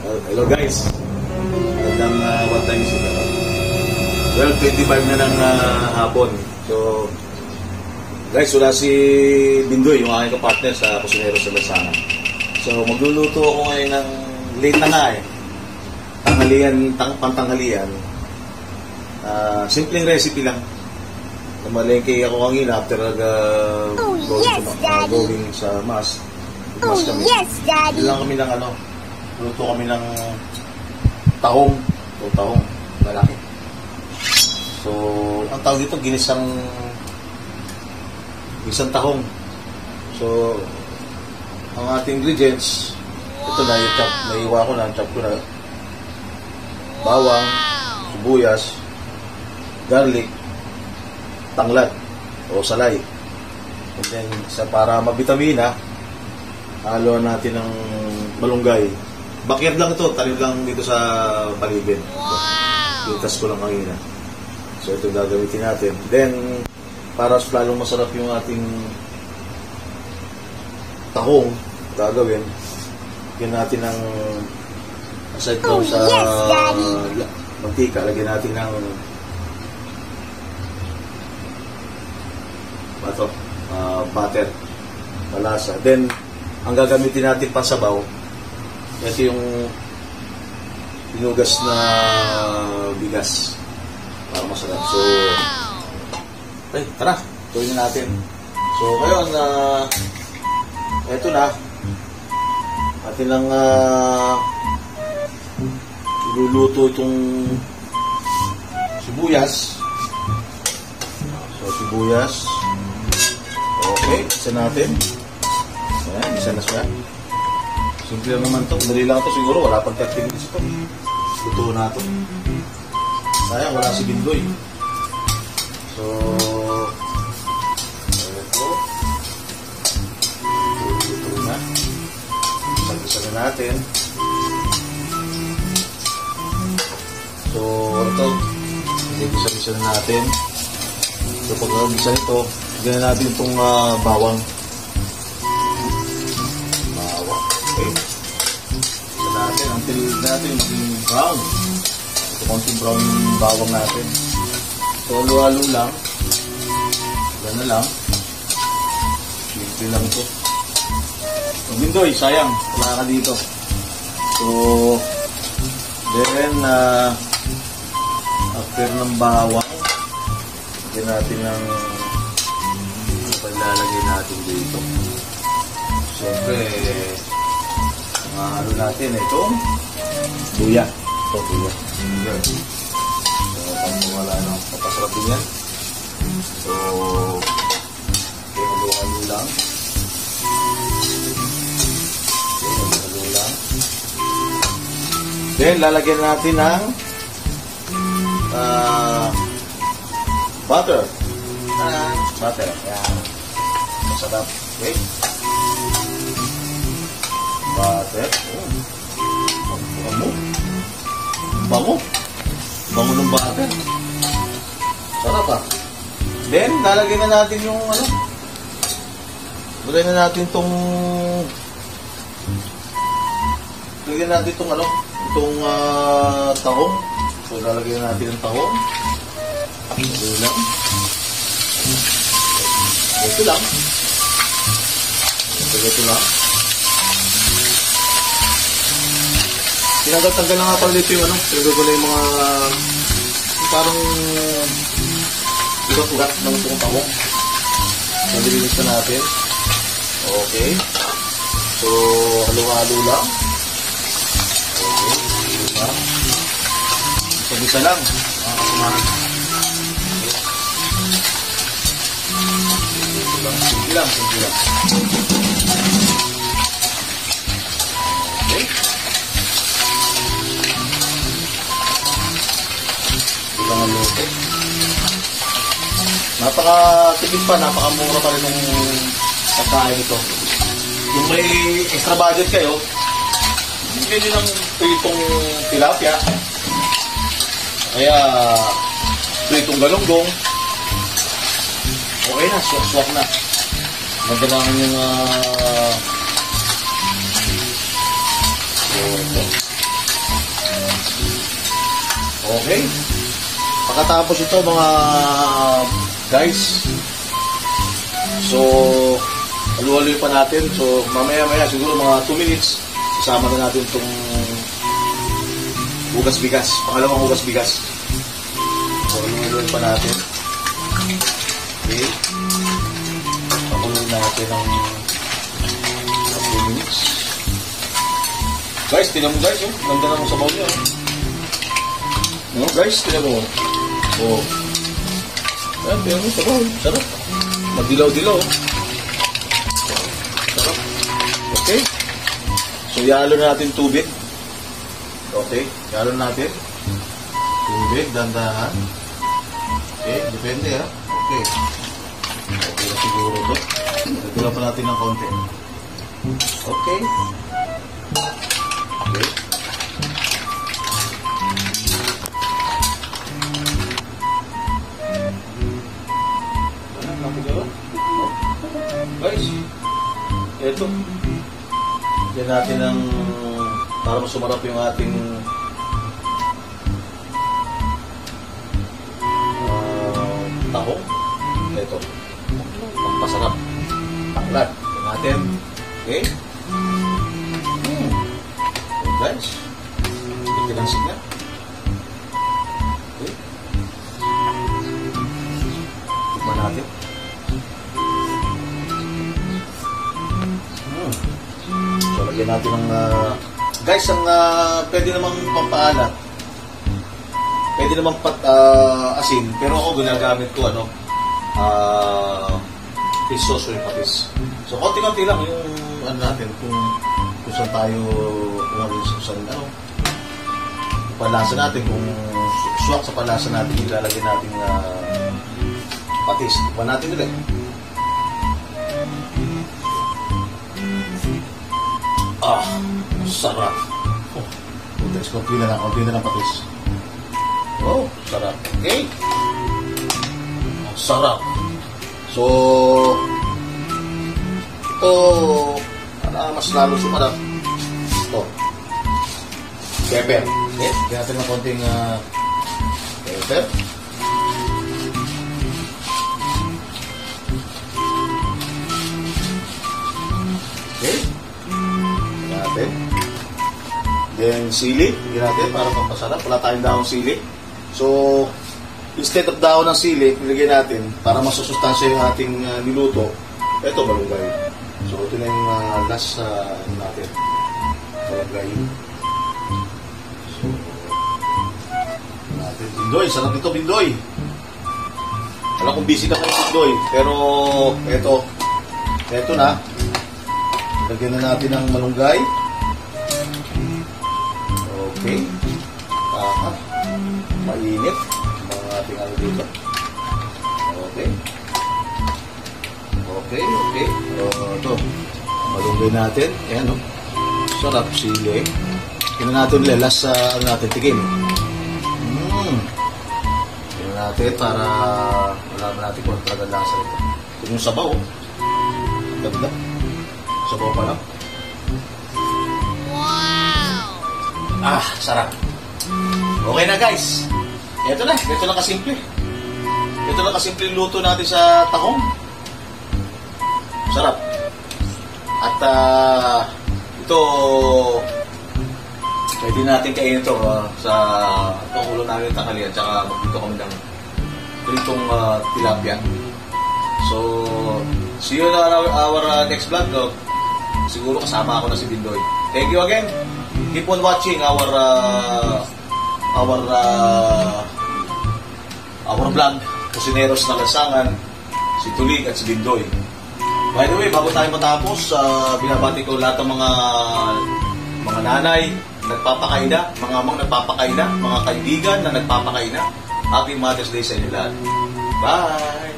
Hello guys. Magandang what time is it? 12:25 na ng hapon. So guys, wala si Bindoy, yung aking kapartner sa Kusinero sa Lasana. So magluluto ako ngayon ng late na nga pantanghalian. Simpleng recipe lang. Namalengke ako kanina after going sa mass. Mas kami. Yes, Daddy. Lang kami ng luto kami ng tahong. Tahong. Malaki. So, ang tawag dito, ginisang tahong. So, ang ating ingredients, ito na, naiwa ko na, chop ko na. Bawang, sibuyas, garlic, tanglad, o salay. And then, para mabitamina, halo natin ng malunggay. Backyard lang ito, tanim lang dito sa paligid. Wow! Pintas ko lang kanina. So ito gagamitin natin. Then, para lalong masarap yung ating tahong gagawin, lagyan natin ng aside from sa mantika, lagyan natin ng butter, malasa. Then, ang gagamitin natin pasabaw, ito yung pinugas na bigas para masarap. So, tara, tuloy na natin. So, ngayon, ito na. Atin lang iluluto itong sibuyas. So, sibuyas. Okay, isa natin. Ayan, isa na siya. Simple lang naman ito. Dali lang ito siguro. Wala pang 30 minutes ito. Luto na ito. Sayang, wala si Bindoy. So, ito. Luto na. Isa na natin. So, ito. Isa na natin. So, pag isa nito, ganyan natin itong bawang. Okay. Isa natin, until natin maging brown. Ito konting brown yung bawang natin. So, halo-halo lang. Gano'n lang. Simple lang ito. So, Bindoy, sayang. Wala ka dito. So, then, after ng bawang, lagyan natin ng paglalagay natin dito. Siyempre, ano natin ito? Luya. Ito, luya. So, wala na. Papasarap din yan. So, halo-halo lang. Halo lang. Then, lalagyan natin ng butter. Butter. Yan. Masarap. Okay. Butter. Bango ng butter. Sarap ah. Then, lalagyan na natin yung lagyan na natin itong tahong. So, lalagyan na natin yung tahong. Ito lang. Ito lang. Tinatanggal na nga pala dito yung tinatanggal na yung mga parang ugat-ugat ng itong tahong. So, nilinis na natin. Okay. So, halo-halo lang. Okay. Diba? Isa lang. Simple lang. Okay. Ilang ang luto. Napaka-tipid pa, napakamura pa rin ng pagkain ito. Kung may extra budget kayo, hindi ng pritong tilapia. Kaya, pritong galunggong. Okay na, swak na. Magandang yung Okay. Pagkatapos ito mga guys, so halu-haluin pa natin. So mamaya-maya siguro mga 2 minutes isama na natin itong hugas bigas, pangalawang hugas bigas. So halu-haluin pa natin. Okay. Pakuloyin natin ng 2 minutes. Guys, tingnan mo guys, oh. Ganda na mo sa bowl niya. No, guys, tingnan mo. Oh. Ayan, tingnan mo sa bowl. Sarap. Magdilaw-dilaw. Sarap. Okay. So, ihalo natin tubig. Okay. Ihalo natin. Tubig, dandahan. Okay, depende ha. Okay. Okay na siguro ito. Nagdala pa natin ng konti. Okay. Okay. Guys, ito. Yan natin ang para mas sumarap yung ating tahong. Ito. Pampasarap. Tanglad. Yan natin. Okay. Guys, itinansig na. Okay. Tikman natin. So, lagyan natin ng guys, ang pwede namang pampaalat. Pwede namang asin. Pero ako ginagamit ko fish sauce o yung patis. So, konti-konti lang yung natin kung saan tayo kung saan palasa natin, kung swak sa palasa natin ilalagay natin patis. Tikman natin ulit. Sarap. Konti na lang patis. Oh, sarap. Okay. Sarap. So, ito mas lalo sumarap. Ito. Pepper. Okay. Kaya natin ng konting pepper. Okay. Natin. Then, sili. Hindi natin para pampasarap. Wala tayong dahong sili. So, instead of dahon ng sili, nilagay natin para masusustansya yung ating niluto. Ito, malunggay. So, ito na yung last natin. Malunggay. So, natin. Bindoy. Sarap ito, bindoy. Alam kong busy na kayo, bindoy. Pero, ito na. Lagyan na natin ng malunggay. Okay. Mainit. Mga ating dito. Okay. Okay. Ito. Malunggay natin. Ayan, sarap sili. Tingnan natin lelas sa natin tigim. Tingnan natin para malaman natin kung talaga lasa ito. Ito yung sabaw. Ganda. Sabaw pa lang. Wow! Sarap. Okay na guys. Ito na kasimple. Ito na kasimple luto natin sa tahong. Sarap. At ito pwede natin kainin ito sa ulo namin tanghalian, tsaka magdito kami ng pritong tilapia. So, see you in our next vlog. Siguro kasama ako na si Bindoy. Thank you again. Keep on watching our vlog, Kusineros ng Lansangan, si Tulig at si Bindoy. By the way, bago tayo matapos, binabati ko lahat ng mga nanay nagpapakaina, mga amang nagpapakaina, mga kaibigan na nagpapakaina. Happy Mother's Day sa inyo lahat. Bye!